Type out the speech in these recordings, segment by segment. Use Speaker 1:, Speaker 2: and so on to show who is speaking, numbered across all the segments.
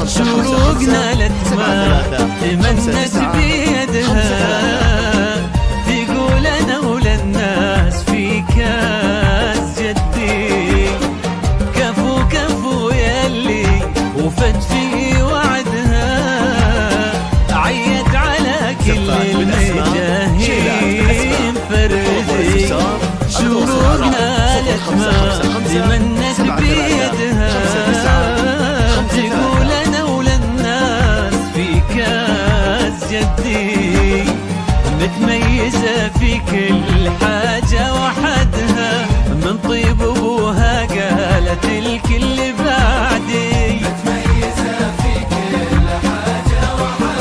Speaker 1: شروقنا لتما تمنت بيدها تقول انا وللناس في كاس جدي كفو كفو يلي وفت في وعدها عيد على كل المجاهيم فردي شروقنا لتما تمنت بيدها تقول انا وللناس في كاس جدي متميزة في كل حاجة وحدها من طيب ابوها قالت الكل بعدي
Speaker 2: متميزة في كل حاجة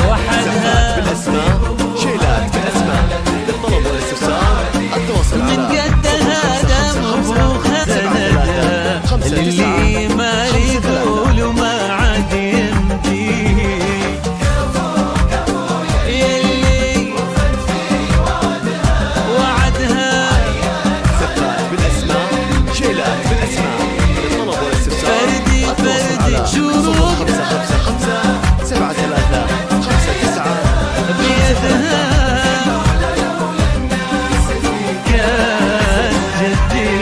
Speaker 1: وحدها
Speaker 3: بالاسماء شيلات بالاسماء للطلب والاستفسار التواصل على
Speaker 1: من قدها دم ابوها سندها اللي ما يقول ما عاد يمدي يلي وعدها
Speaker 3: سفات بالاسماء شيلات بالاسماء للطلب والاستفسار
Speaker 1: فردي فردي شروق
Speaker 3: 555 733 59
Speaker 1: بيدها كان جدي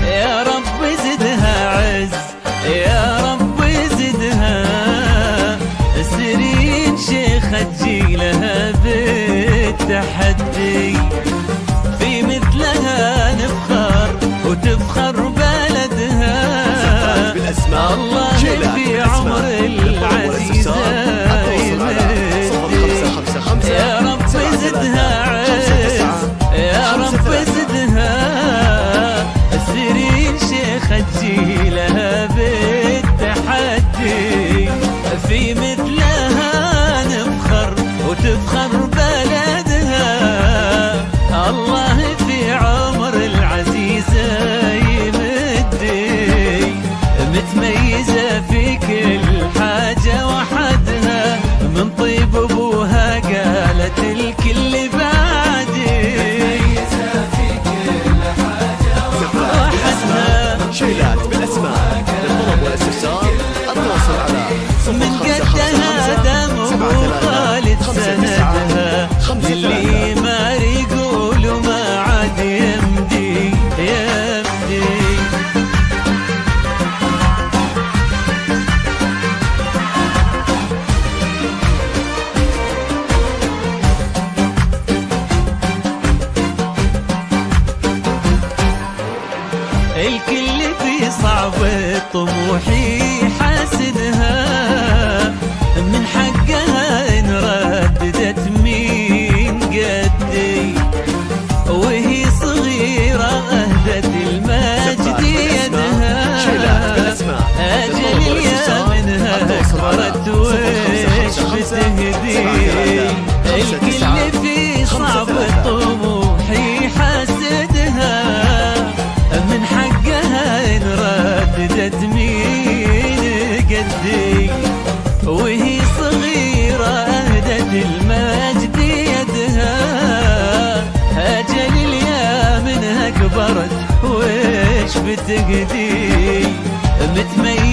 Speaker 1: يا رب زدها عز يا رب زدها سرين شيخة تجيلها بالتحدي في مثلها نفخر وتفخر بلدها
Speaker 3: بالاسماء
Speaker 1: الله في عمر العزيزة يا رب زدها عز يا رب زدها سرين شيخة تجيلها بالتحدي في مثلها نفخر وتفخر بلدها الله في عمر العزيزة يمدي متميزة في كل حاجة وحدها من طيب ابوها قالت الكل بعدي
Speaker 3: شيلات بالاسماء للطلب والاستفسار التواصل على
Speaker 1: من قدها دم وخالد سندها اللي ما يقول ما عاد يمدي يمدي الكل في صعب طموحي حاسدها من حقها ان رددت مين قدي وهي صغيرة اهدت المجد يدها اجل اليا منها كبرت وش بتهدي الكل في صعب طموحي حاسدها من حقها ان رددت مين قدي وهي صغيرة اهدت المجد يدها اجل اليا منها كبرت وش بتقدي متميزة